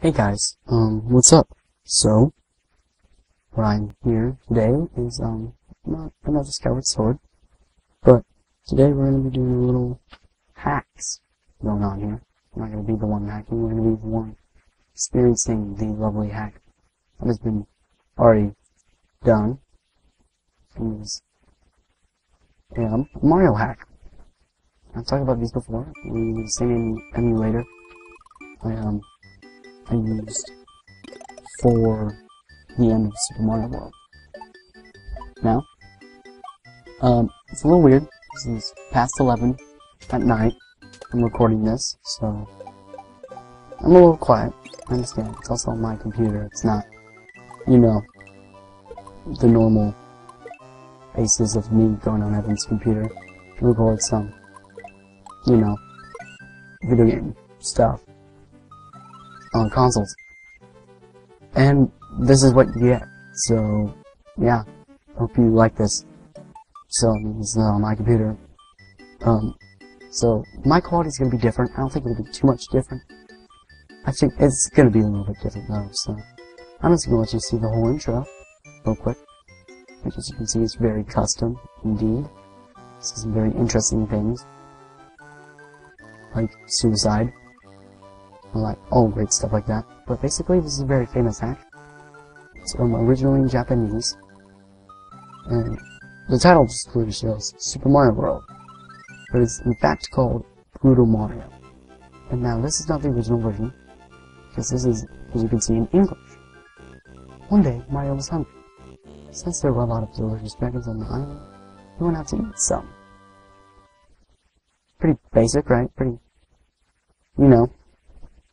Hey guys, what's up? So, what I'm here today is, not another Skyward Sword, but today we're gonna be doing a little hacks going on here. I'm not gonna be the one hacking, we're gonna be the one experiencing the lovely hack that has been already done. It is a Mario hack. I've talked about these before. We use the same emulator I used for the end of Super Mario World. Now, it's a little weird. This is past 11 at night. I'm recording this, so I'm a little quiet. I understand. It's also on my computer. It's not, the normal basis of me going on Evan's computer to record some, video game stuff on consoles. And this is what you get. So, yeah. Hope you like this. So, this is on my computer. So, my quality is going to be different. I don't think it'll be too much different. I think it's going to be a little bit different though, so I'm just going to let you see the whole intro real quick. Which, as you can see, is very custom indeed. This is some very interesting things. Like suicide. Like all great stuff like that. But basically, this is a very famous hack. It's originally in Japanese, and the title just clearly shows Super Mario World, but it's in fact called Brutal Mario. And now this is not the original version, because this is, as you can see, in English. One day, Mario was hungry. Since there were a lot of delicious dragons on the island, he went out to eat some. Pretty basic, right? Pretty,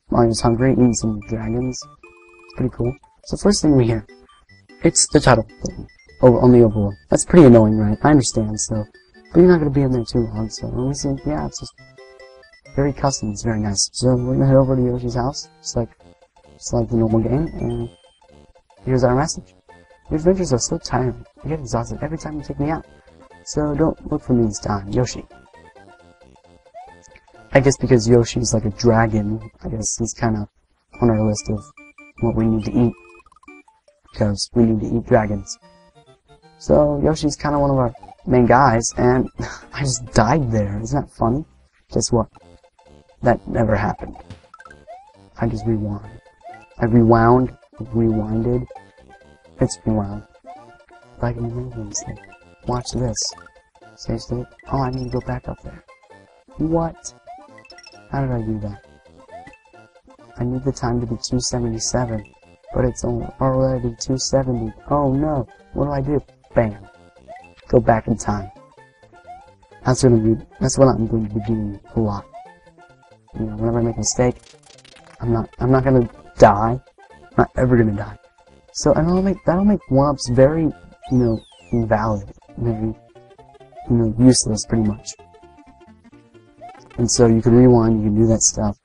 Mario's hungry, eating some dragons. It's pretty cool. So first thing we hear, it's the title thing on the overworld. That's pretty annoying, right? I understand, so, but you're not going to be in there too long, so when we see, yeah, it's just very custom, it's very nice. So we're going to head over to Yoshi's house, just like the normal game, and here's our message. Your adventures are so tiring, I get exhausted every time you take me out, so don't look for me this time, Yoshi. I guess because Yoshi's like a dragon, I guess he's kind of on our list of what we need to eat. Because we need to eat dragons. So Yoshi's kind of one of our main guys, and I just died there. Isn't that funny? Guess what? That never happened. I just rewound. I rewinded. It's rewound. Like an amazing thing. Watch this. Save state. Oh, I need to go back up there. What? How did I do that? I need the time to be 277, but it's already 270. Oh no, what do? Bam. Go back in time. That's what I'm going to be doing a lot. Whenever I make a mistake, I'm not gonna die. I'm not ever gonna die. So, and that'll make one-ups very, invalid. Very, useless pretty much. And so you can rewind, you can do that stuff.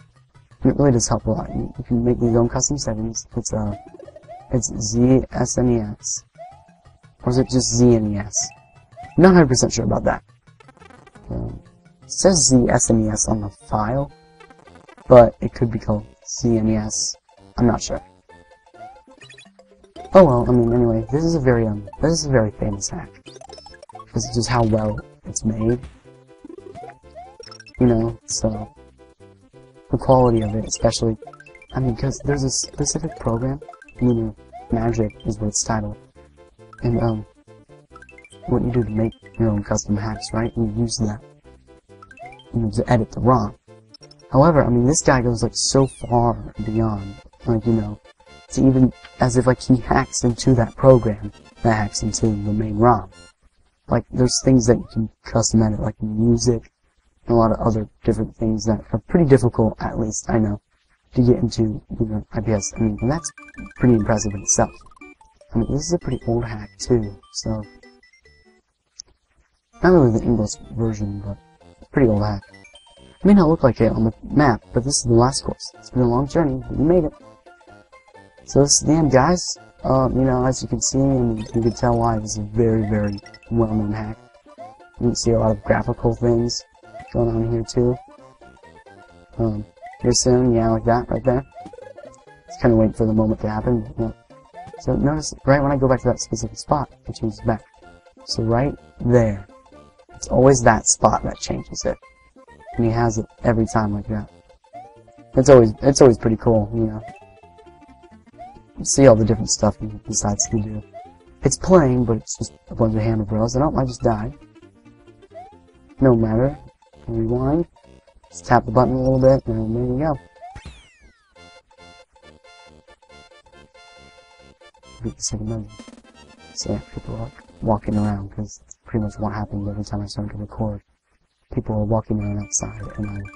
And it really does help a lot. You can make your own custom settings. It's ZSNES. Or is it just ZNES? I'm not 100% sure about that. It says ZSNES on the file, but it could be called ZNES. I'm not sure. Oh well, anyway, this is a very famous hack. Because of just how well it's made. So the quality of it, especially, because there's a specific program, Magic is what it's titled, and, what you do to make your own custom hacks, right? You use that, to edit the ROM. However, this guy goes, so far beyond, to even, as if, he hacks into that program that hacks into the main ROM. There's things that you can custom edit, like music, and a lot of other different things that are pretty difficult, at least I know, to get into, IPS. And that's pretty impressive in itself. This is a pretty old hack too, so not really the English version, but it's a pretty old hack. It may not look like it on the map, but this is the last course. It's been a long journey, but we made it. So this is the end, guys. As you can see, you can tell why this is a very, very well-known hack. You can see a lot of graphical things going on here too. Here soon, yeah, like that right there. It's kind of waiting for the moment to happen. Yeah. So notice, right when I go back to that specific spot, it changes back. So right there, it's always that spot that changes it. And he has it every time like that. It's always pretty cool, you know. See all the different stuff he decides to do. It's playing, but it's just a bunch of hammer bros. And oh, I just died. No matter. Rewind. Just tap the button a little bit, and there you go. Beat the second dungeon. So yeah, people are walking around, because that's pretty much what happened every time I started to record. People are walking around outside, and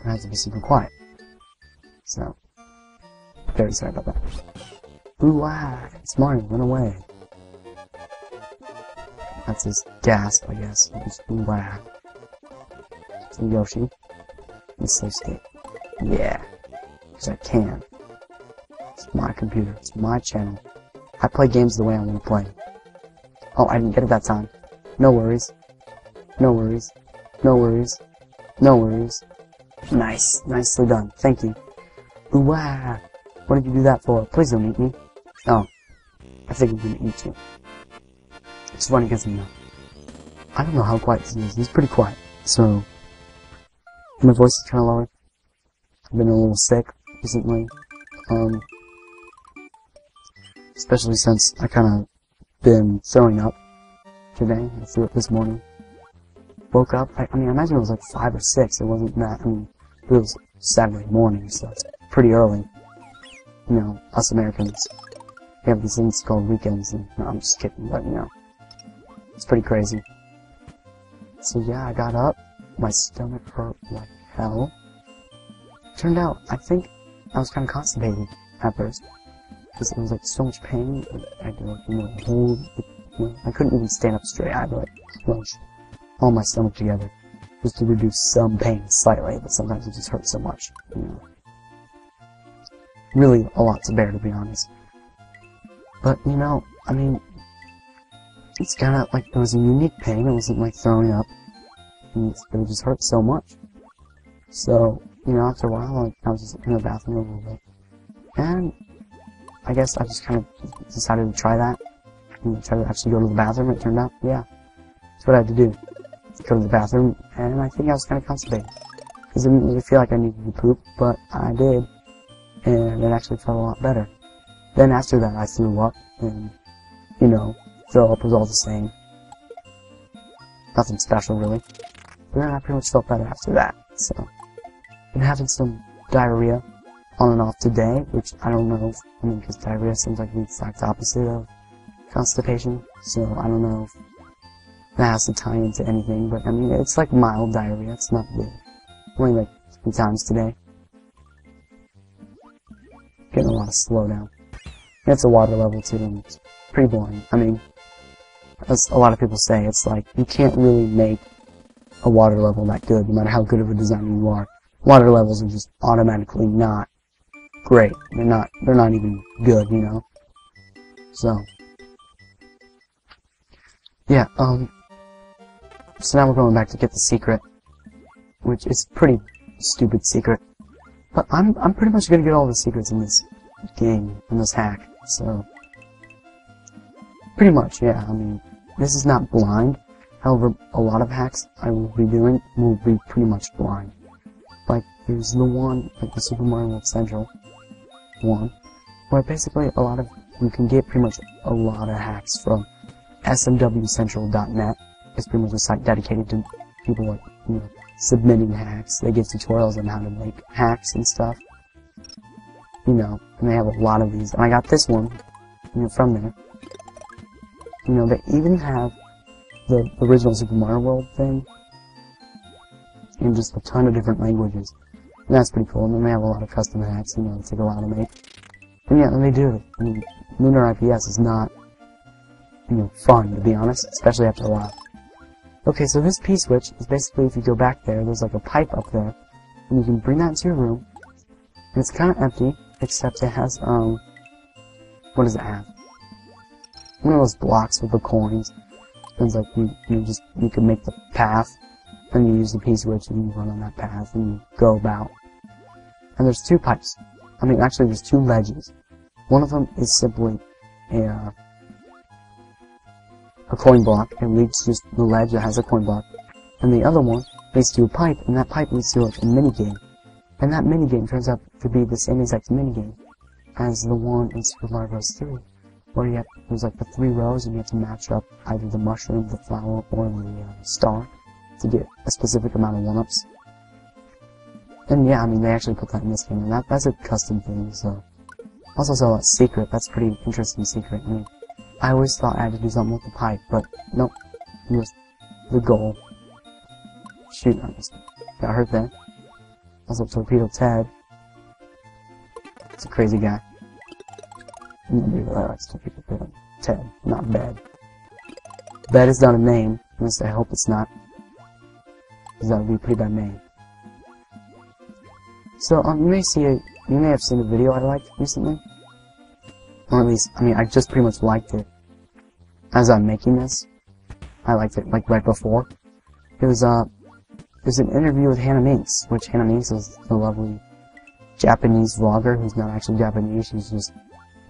I have to be super quiet. So, very sorry about that. Ooh, ah, it's Mario, run away. That's his gasp, I guess. Just ooh, ah. So Yoshi, in safe state. Yeah, because I can. It's my computer, it's my channel. I play games the way I want to play. Oh, I didn't get it that time. No worries. No worries. No worries. No worries. Nice. Nicely done. Thank you. Ooh, wow. What did you do that for? Please don't eat me. Oh. I think I'm gonna eat you. It's funny because, you know, I don't know how quiet this is. It's pretty quiet. So, my voice is kind of lower. I've been a little sick recently. Especially since I kind of been throwing up today. I threw up this morning. Woke up. I mean, I imagine it was like 5 or 6. It wasn't that. I mean, it was Saturday morning, so it's pretty early. You know, us Americans, we have these things called weekends, and no, I'm just kidding, but you know, it's pretty crazy. So yeah, I got up. My stomach hurt like hell. Turned out, I think I was kind of constipated at first. Because it was like so much pain, I had to like, you know, hold, you know, I couldn't even stand up straight. I had to like clench all my stomach together just to reduce some pain slightly, but sometimes it just hurts so much, you know. Really a lot to bear, to be honest. But, you know, I mean, it's kind of like, it was a unique pain. It wasn't like throwing up, and it just hurt so much. So, you know, after a while, like, I was just in the bathroom a little bit, and I guess I just kind of decided to try that, and try to actually go to the bathroom. It turned out, yeah, that's what I had to do. Go to the bathroom, and I think I was kind of constipated. Because I didn't really feel like I needed to poop, but I did, and it actually felt a lot better. Then after that, I threw up, and, you know, throw up was all the same. Nothing special, really. But then I pretty much felt better after that, so. Been having some diarrhea on and off today, which I don't know if, I mean, because diarrhea seems like the exact opposite of constipation, so I don't know if that has to tie into anything, but I mean, it's like mild diarrhea, it's not big. Only like 3 times today. Getting a lot of slowdown. And it's a water level too, and it's pretty boring. I mean, as a lot of people say, it's like, you can't really make a water level that good, no matter how good of a designer you are. Water levels are just automatically not great. They're not even good, you know? So, yeah, so now we're going back to get the secret, which is a pretty stupid secret. But I'm pretty much gonna get all the secrets in this game, in this hack, so. Pretty much, yeah, I mean, this is not blind. However, a lot of hacks I will be doing will be pretty much blind. Like, there's the one, like the Super Mario World Central one, where basically you can get pretty much a lot of hacks from smwcentral.net. It's pretty much a site dedicated to people like, you know, submitting hacks. They give tutorials on how to make hacks and stuff. You know, and they have a lot of these. And I got this one, you know, from there. You know, they even have the original Super Mario World thing in just a ton of different languages. And that's pretty cool. And then they have a lot of custom hacks, you know, that take a while to make. And yeah, and they do it. I mean, Lunar IPS is not, you know, fun, to be honest, especially after a while. Okay, so this P-switch is basically, if you go back there, there's like a pipe up there, and you can bring that into your room, and it's kind of empty, except it has, what does it have? One of those blocks with the coins. It's like, you can make the path, and you use the P-switch, and you run on that path, and you go about And there's two pipes. I mean, actually, there's two ledges. One of them is simply a coin block. It leads to the ledge that has a coin block. And the other one leads to a pipe, and that pipe leads to like a minigame. And that minigame turns out to be the same exact minigame as the one in Super Mario Bros. 3, where there's like the 3 rows, and you have to match up either the mushroom, the flower, or the star to get a specific amount of 1-ups. And yeah, I mean, they actually put that in this game, and that's a custom thing, so. Also, so a secret, that's a pretty interesting secret. I mean, I always thought I had to do something with the pipe, but nope, it was the goal. Shoot, I just got hurt there. Also, Torpedo Ted. It's a crazy guy. Nobody really likes Torpedo Ted, not Bed. Bed is not a name, at least I hope it's not, because that would be a pretty bad name. So, you may have seen a video I liked recently. Or at least, I mean, I just pretty much liked it as I'm making this. I liked it, like, right before. It was an interview with Hannah Minx, which Hannah Minx is a lovely Japanese vlogger who's not actually Japanese. She's just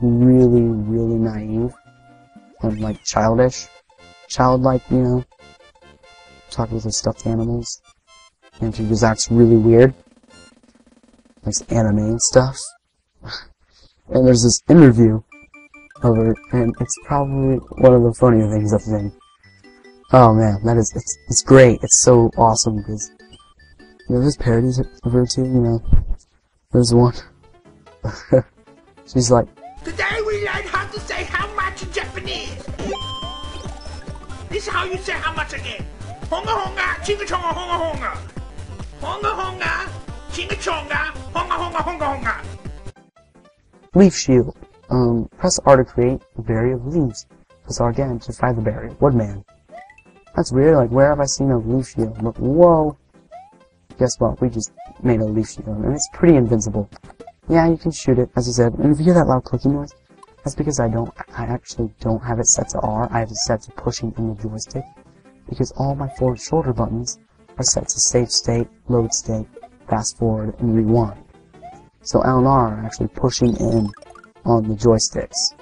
really, really naive and, like, childish. Childlike, you know. Talking with her stuffed animals. And she just acts really weird. Like anime and stuff. And there's this interview of her, and it's probably one of the funnier things I've seen. Oh man, it's great. It's so awesome because, you know, there's parodies of her too, you know. There's one. She's like, today we learn how to say how much in Japanese. This is how you say how much again. Honga honga, chinga chonga honga honga. Honga honga. Chinga chonga, honga honga honga honga. Leaf shield. Press R to create a barrier of leaves. Press R again to fire the barrier. Woodman. That's weird, like where have I seen a leaf shield? But whoa. Guess what? We just made a leaf shield, and it's pretty invincible. Yeah, you can shoot it, as I said, and if you hear that loud clicking noise, that's because I actually don't have it set to R, I have it set to pushing in the joystick, because all my forward shoulder buttons are set to save state, load state, fast forward, and rewind. So L and R are actually pushing in on the joysticks.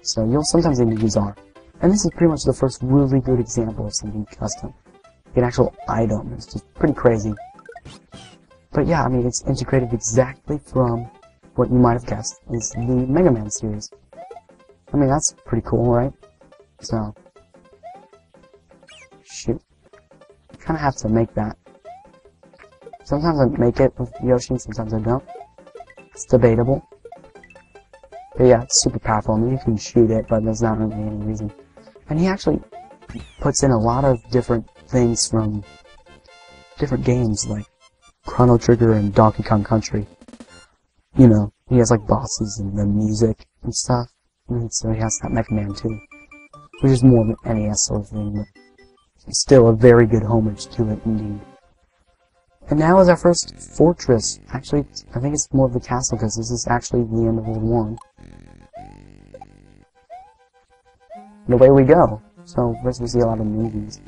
So you'll sometimes need to use R. And this is pretty much the first really good example of something custom. An actual item. It's just pretty crazy. But yeah, I mean, it's integrated exactly from what you might have guessed is the Mega Man series. I mean, that's pretty cool, right? So, shoot. Kind of have to make that. Sometimes I make it with Yoshi, sometimes I don't. It's debatable. But yeah, it's super powerful. I mean, you can shoot it, but there's not really any reason. And he actually puts in a lot of different things from different games, like Chrono Trigger and Donkey Kong Country. You know, he has like bosses and the music and stuff. And so he has that Mega Man too. Which is more of an NES sort of thing, but still a very good homage to it indeed. And now is our first fortress. Actually, I think it's more of the castle, because this is actually the end of World 1. And away we go. So, first we see a lot of movies.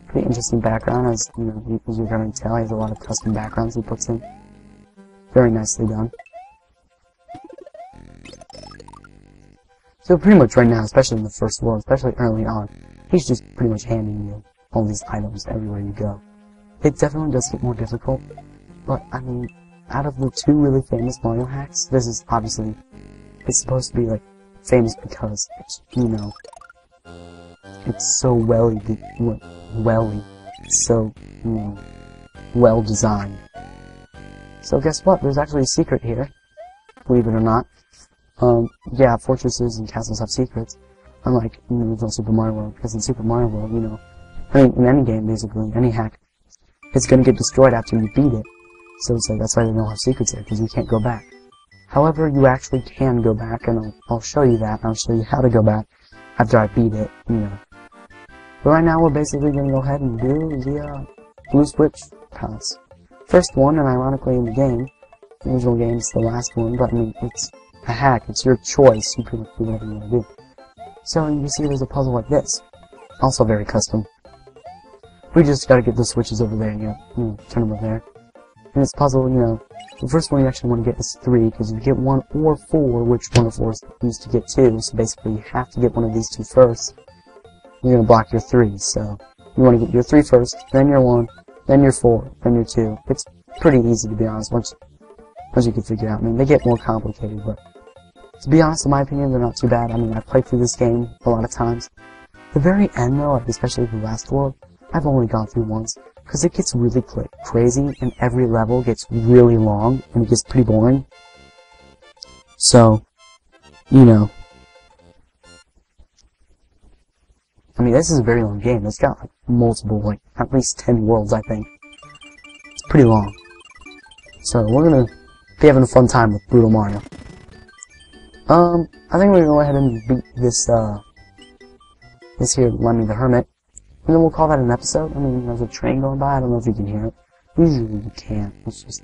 Pretty interesting background, as you know, as you're going to tell, he has a lot of custom backgrounds he puts in. Very nicely done. So pretty much right now, especially in the first world, especially early on, he's just pretty much handing you all these items everywhere you go. It definitely does get more difficult, but I mean, out of the two really famous Mario hacks, this is obviously, it's supposed to be like, famous because it's, you know, it's so it's so, you know, well designed. So guess what? There's actually a secret here, believe it or not. Yeah, fortresses and castles have secrets, unlike in the original Super Mario World, because in Super Mario World, you know, I mean, in any game, basically, any hack, it's gonna get destroyed after you beat it. So it's like, that's why they don't have secrets there, because you can't go back. However, you actually can go back, and I'll show you that, and I'll show you how to go back after I beat it, you know. But right now, we're basically gonna go ahead and do the, Blue Switch Palace. First one, and ironically in the game, the original game is the last one, but I mean, it's a hack, it's your choice, you can do whatever you want to do. So, you can see there's a puzzle like this. Also very custom. We just gotta get the switches over there, and turn them over there. in this puzzle, you know, the first one you actually want to get is 3, because if you get 1 or 4, which 1 or 4 is used to get 2, so basically you have to get one of these 2 first, you're going to block your 3, so you want to get your 3 first, then your 1, then your 4, then your 2. It's pretty easy, to be honest, once you can figure it out. I mean, they get more complicated, but to be honest, in my opinion, they're not too bad. I mean, I've played through this game a lot of times. The very end, though, like especially the last world, I've only gone through once, because it gets really crazy, and every level gets really long, and it gets pretty boring. So, you know, I mean, this is a very long game. It's got, like, multiple, like, at least 10 worlds, I think. It's pretty long. So, we're gonna be having a fun time with Brutal Mario. I think we're gonna go ahead and beat this here Lemmy the Hermit. And then we'll call that an episode. I mean, there's a train going by. I don't know if you can hear it. Usually you can't. It's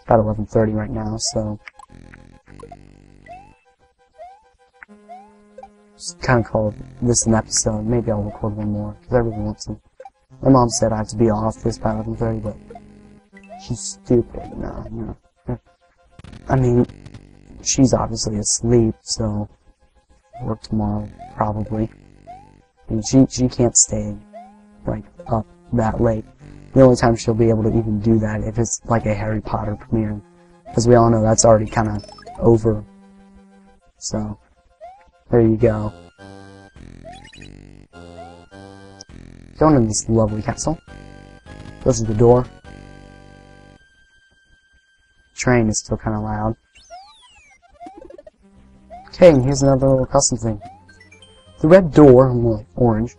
about 11:30 right now, so just kind of call this an episode. Maybe I'll record one more, because I really want to. My mom said I have to be off this by 11:30, but she's stupid. No, no. I mean, she's obviously asleep, so work tomorrow, probably. And she can't stay, like, up that late. The only time she'll be able to even do that if it's like a Harry Potter premiere. As we all know, that's already kind of over. So, there you go. Going in this lovely castle. This is the door. Train is still kind of loud. Okay, and here's another little custom thing. The red door, more like orange,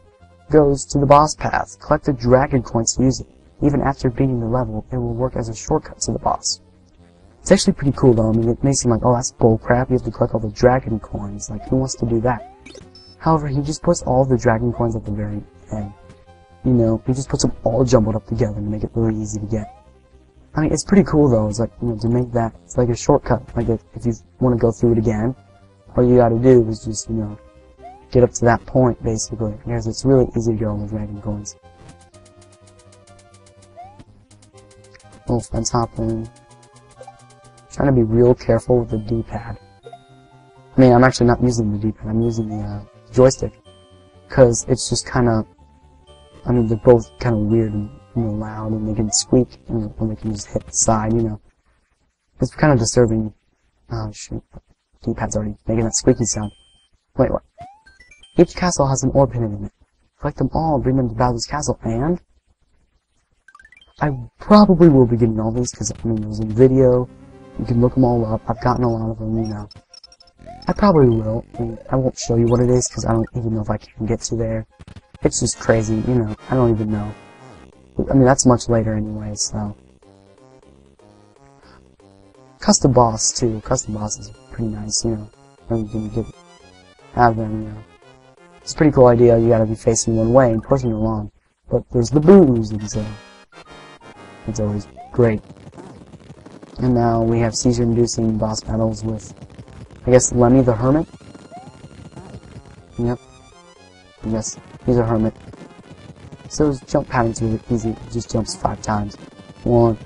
goes to the boss path. Collect the dragon coins to use it. Even after beating the level, it will work as a shortcut to the boss. It's actually pretty cool though. I mean, it may seem like, oh, that's bullcrap, you have to collect all the dragon coins. Like, who wants to do that? However, he just puts all the dragon coins at the very end. You know, he just puts them all jumbled up together to make it really easy to get. I mean, it's pretty cool though. It's like, you know, to make that, it's like a shortcut. Like, if you want to go through it again, all you gotta do is just, you know, get up to that point, basically, because it's really easy to get all the dragon coins. Little fence hopping. Trying to be real careful with the D-pad. I mean, I'm actually not using the D-pad, I'm using the joystick. Because it's just kind of, I mean, they're both kind of weird and, you know, loud, and they can squeak, and they can just hit the side, you know. It's kind of disturbing. Oh, shoot. D-pad's already making that squeaky sound. Wait, what? Each castle has an orb hidden in it. Collect them all and bring them to Bowser's castle, and I probably will be getting all these, because, I mean, there's a video, you can look them all up, I've gotten a lot of them, you know. I probably will. I mean, I won't show you what it is, because I don't even know if I can get to there. It's just crazy, you know, I don't even know. I mean, that's much later anyway, so. Custom boss, too. Custom boss is pretty nice, you know. And you can have them, you know. It's a pretty cool idea. You gotta be facing one way and pushing along. But there's the boos, and so it's always great. And now we have seizure-inducing boss battles with, I guess, Lemmy the Hermit. Yep. Yes, he's a hermit. So his jump pattern's really easy. It just jumps 5 times. 1,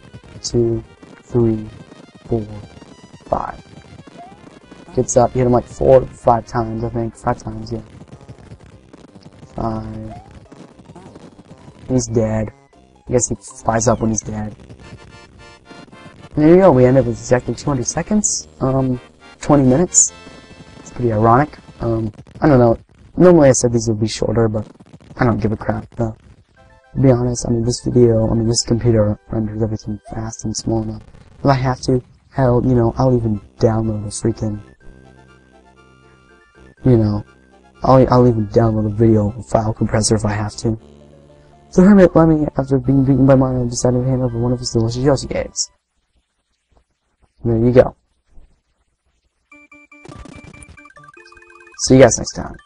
2, 3, 4, 5. Gets up, you hit him like 4 to 5 times, I think. 5 times, yeah. 5. He's dead. I guess he flies up when he's dead. And there you go, we end up with exactly 200 seconds. 20 minutes. It's pretty ironic. I don't know. Normally I said these would be shorter, but I don't give a crap. To be honest, I mean, this computer renders everything fast and small enough. If I have to, hell, you know, I'll even download a freaking, you know, I'll even download a video file compressor if I have to. The Hermit Lemmy, after being beaten by Mario, decided to hand over one of his delicious Yoshi eggs. There you go. See you guys next time.